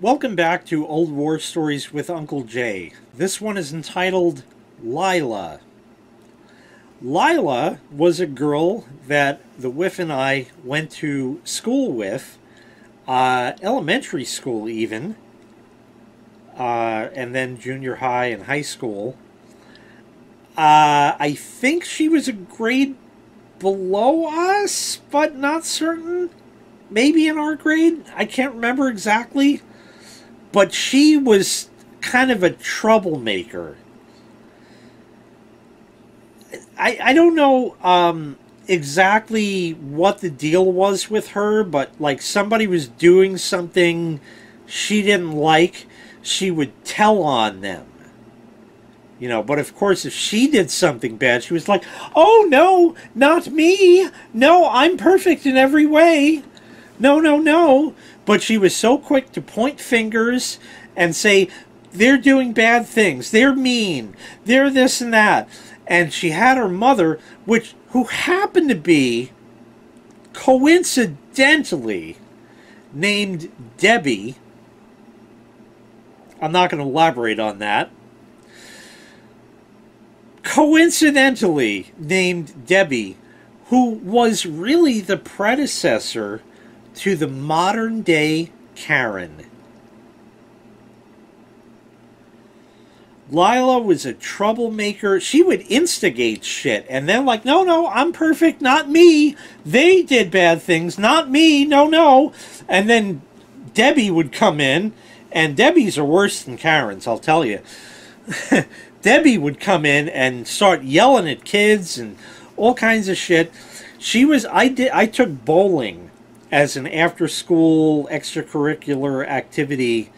Welcome back to Old War Stories with Uncle Jay. This one is entitled Lila. Lila was a girl that the Whiff and I went to school with, elementary school even, and then junior high and high school. I think she was a grade below us, but not certain. Maybe in our grade. I can't remember exactly. But she was kind of a troublemaker. I don't know exactly what the deal was with her, but like somebody was doing something she didn't like, she would tell on them. But of course, if she did something bad, she was like, "Oh, no, not me. No, I'm perfect in every way. No, no, no." But she was so quick to point fingers and say, "They're doing bad things. They're mean. They're this and that." And she had her mother, who happened to be, coincidentally, named Debbie. I'm not going to elaborate on that. Coincidentally named Debbie, who was really the predecessor to the modern day Karen. Lila was a troublemaker. She would instigate shit and then like, "No, no, I'm perfect, not me. They did bad things, not me, no, no." And then Debbie would come in, and Debbies are worse than Karens, I'll tell you. Debbie would come in and start yelling at kids and all kinds of shit. I took bowling as an after-school extracurricular activity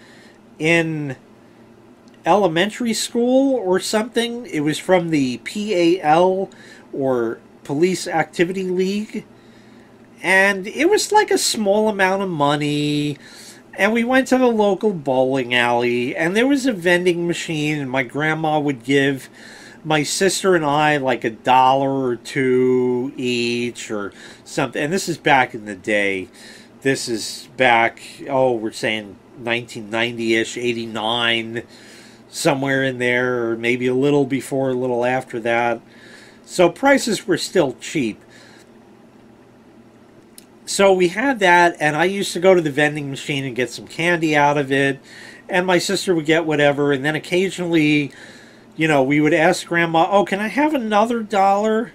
in elementary school or something. It was from the PAL, or Police Activity League. And it was like a small amount of money. And we went to the local bowling alley, and there was a vending machine, and my grandma would give my sister and I like $1 or $2 each or something. And this is back in the day. This is back, we're saying 1990-ish, 89, somewhere in there, or maybe a little before, a little after that. So prices were still cheap. So we had that, and I used to go to the vending machine and get some candy out of it, and my sister would get whatever, and then occasionally, we would ask Grandma, "Oh, can I have another $1?"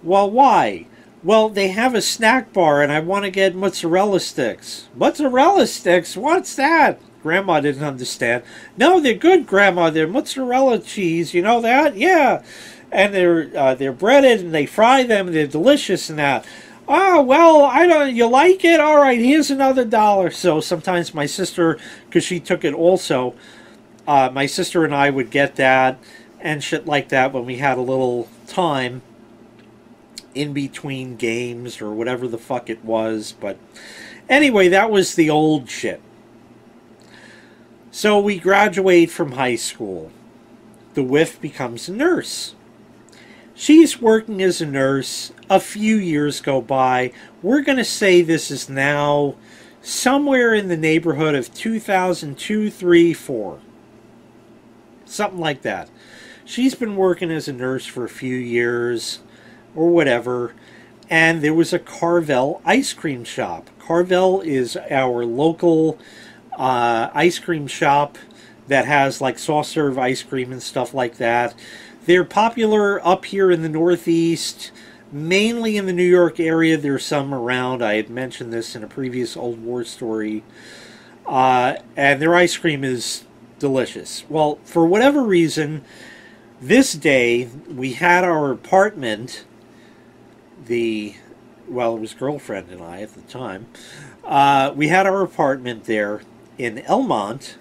"Well, why?" "Well, they have a snack bar, and I want to get mozzarella sticks." "Mozzarella sticks? What's that?" Grandma didn't understand. "No, they're good, Grandma. They're mozzarella cheese. You know that?" "Yeah." "And they're breaded, and they fry them, and they're delicious and that." "Oh, well, I don't, you like it? All right, here's another $1. So sometimes my sister, because she took it also, my sister and I would get that and shit like that when we had a little time in between games or whatever the fuck it was. But anyway, that was the old shit. So we graduate from high school. The Whiff becomes a nurse. She's working as a nurse. A few years go by. We're going to say this is now somewhere in the neighborhood of 2002, 3, 4. Something like that. She's been working as a nurse for a few years or whatever. And there was a Carvel Ice Cream Shop. Carvel is our local ice cream shop that has like soft serve ice cream and stuff like that. They're popular up here in the Northeast, mainly in the New York area. There's some around. I had mentioned this in a previous Old War story. And their ice cream is delicious. Well, for whatever reason, this day we had our apartment, it was girlfriend and I at the time. We had our apartment there in Elmont,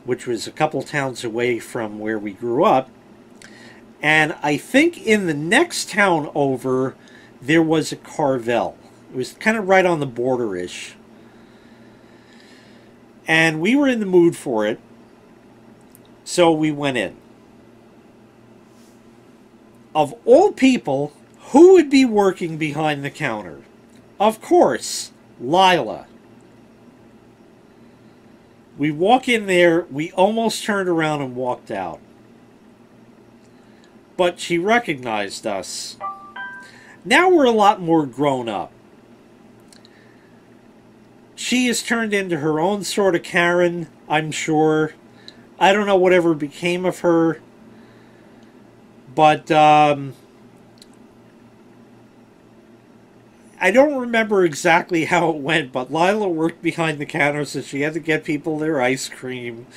which was a couple towns away from where we grew up. And I think in the next town over, there was a Carvel. It was kind of right on the border-ish. And we were in the mood for it, so we went in. Of all people, who would be working behind the counter? Of course, Lila. We walk in there, we almost turned around and walked out. But she recognized us. Now we're a lot more grown up. She has turned into her own sort of Karen, I'm sure. I don't know whatever became of her. But, I don't remember exactly how it went, but Lila worked behind the counter, so she had to get people their ice cream.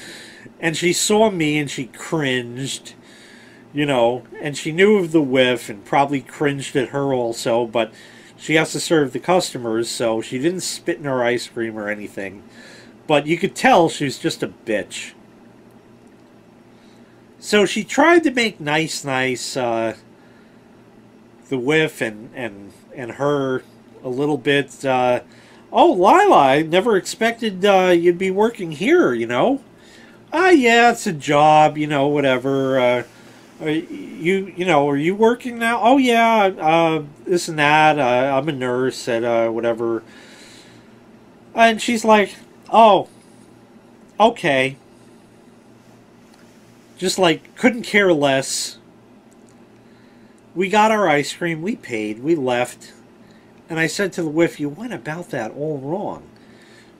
And she saw me and she cringed, you know, and she knew of the whiff and probably cringed at her also, but she has to serve the customers, so she didn't spit in her ice cream or anything. But you could tell she was just a bitch. So she tried to make nice, the whiff and her a little bit, oh, Lila, I never expected you'd be working here, you know. Yeah, it's a job, you know, whatever. Are you working now? Oh, yeah, this and that. I'm a nurse at whatever. And she's like, oh, okay. Just like, couldn't care less. We got our ice cream, we paid, we left. And I said to the whiff, you went about that all wrong.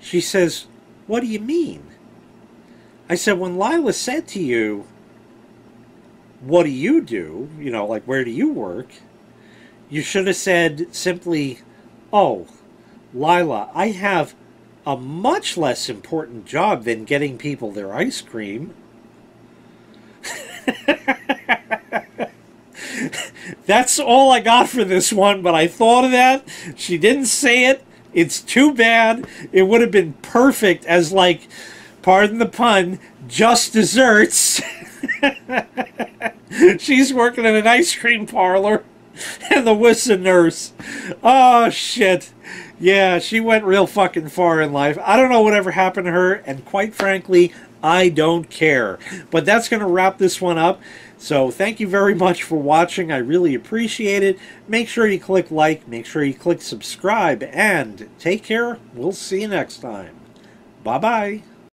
She says, what do you mean? I said, when Lila said to you, what do you do? You know, like, where do you work? You should have said simply, oh, Lila, I have a much less important job than getting people their ice cream. That's all I got for this one, but I thought of that. She didn't say it. It's too bad. It would have been perfect as, like, pardon the pun, just desserts. She's working in an ice cream parlor, and the whiff's a nurse. Oh, shit. Yeah, she went real fucking far in life. I don't know whatever happened to her, and quite frankly, I don't care. But that's going to wrap this one up. So thank you very much for watching. I really appreciate it. Make sure you click like, make sure you click subscribe, and take care. We'll see you next time. Bye-bye.